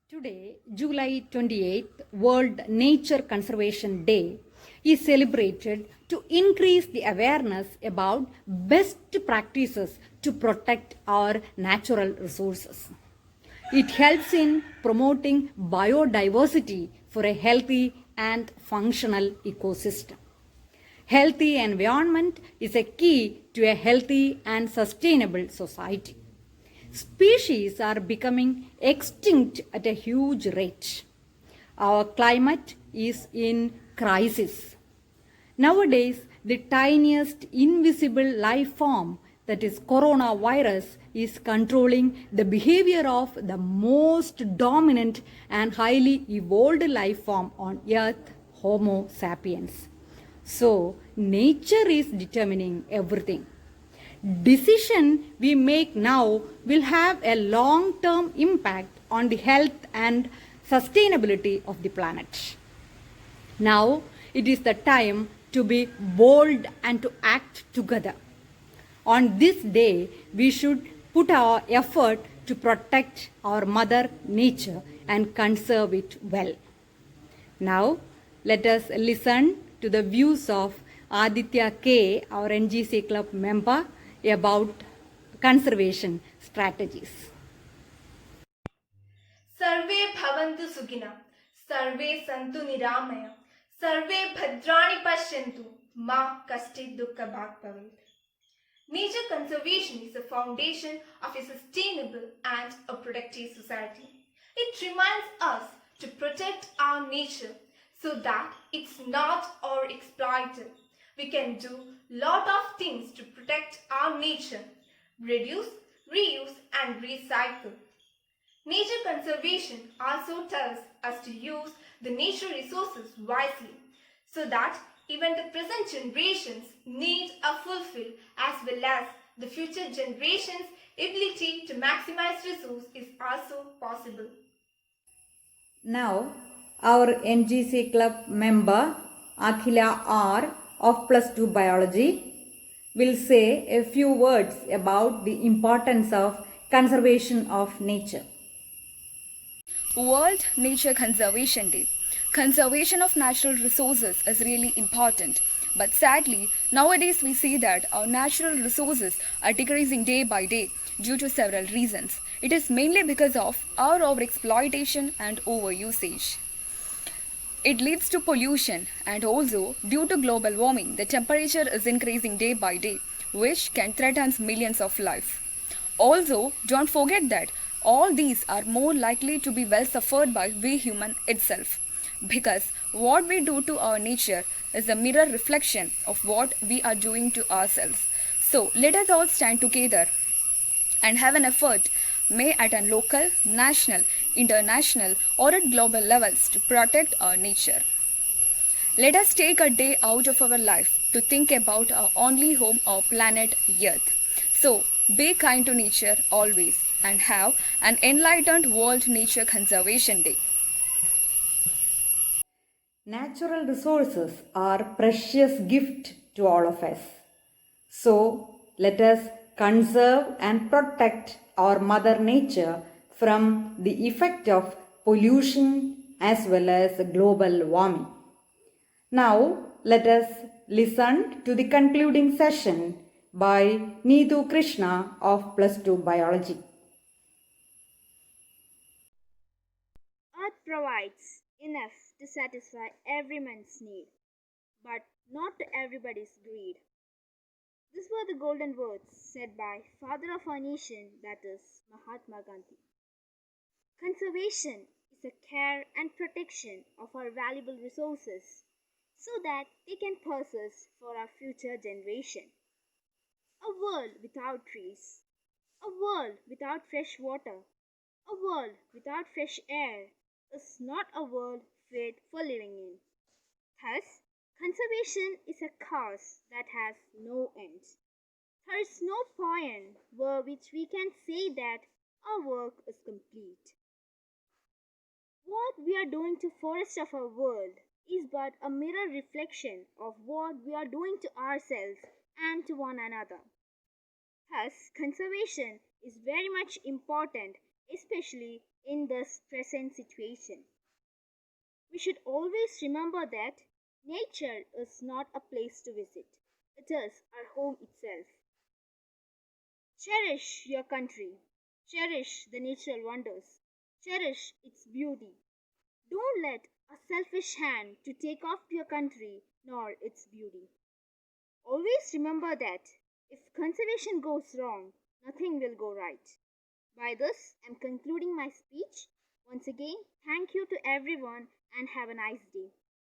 Today, July 28th, World Nature Conservation Day, is celebrated to increase the awareness about best practices to protect our natural resources. It helps in promoting biodiversity for a healthy and functional ecosystem. Healthy environment is a key to a healthy and sustainable society. Species are becoming extinct at a huge rate. Our climate is in crisis. Nowadays, the tiniest invisible life form, that is coronavirus, is controlling the behavior of the most dominant and highly evolved life form on earth, Homo sapiens. So, nature is determining everything. Decision we make now will have a long term impact on the health and sustainability of the planet. Now it is the time to be bold and to act together. On this day, we should put our effort to protect our mother nature and conserve it well. Now, let us listen to the views of Aditya K, our NGC club member, about conservation strategies. सर्वे भवन्तु सुखिनः सर्वे सन्तु निरामया सर्वे भद्राणि पश्यन्तु मा कश्चित् दुःखभाग् भवेत्. Nature conservation is the foundation of a sustainable and a productive society. It reminds us to protect our nature so that it's not overexploited. We can do lot of things to protect our nature: reduce, reuse and recycle. Nature conservation also tells us to use the nature resources wisely so that even the present generations' need are fulfilled, as well as the future generations' ability to maximize resource is also possible. Now, our NGC club member Akhila R of Plus 2 Biology will say a few words about the importance of conservation of nature. World Nature Conservation Day. Conservation of natural resources is really important. But sadly, nowadays we see that our natural resources are decreasing day by day due to several reasons. It is mainly because of our overexploitation and overusage. It leads to pollution, and also due to global warming, the temperature is increasing day by day, which can threaten millions of lives. Also, don't forget that all these are more likely to be well suffered by we human itself, because what we do to our nature is a mirror reflection of what we are doing to ourselves. So let us all stand together and have an effort, may at a local, national, international or at global levels, to protect our nature. Let us take a day out of our life to think about our only home, our planet Earth. So be kind to nature always and have an enlightened World Nature Conservation Day. Natural resources are precious gift to all of us. So let us conserve and protect our mother nature from the effect of pollution as well as global warming. Now let us listen to the concluding session by Neetu Krishna of Plus 2 Biology. Earth provides enough to satisfy everyone's need, but not to everybody's greed. These were the golden words said by father of our nation, that is Mahatma Gandhi. Conservation is the care and protection of our valuable resources so that they can persist for our future generation. A world without trees, a world without fresh water, a world without fresh air is not a world fit for living in. Thus, conservation is a cause that has no end. There is no point where which we can say that our work is complete. What we are doing to forest of our world is but a mirror reflection of what we are doing to ourselves and to one another. Thus, conservation is very much important, especially in this present situation. We should always remember that nature is not a place to visit, it is our home itself. Cherish your country, cherish the natural wonders, cherish its beauty. Don't let a selfish hand to take off your country nor its beauty. Always remember that if conservation goes wrong, nothing will go right. By this, I'm concluding my speech. Once again, thank you to everyone and have a nice day.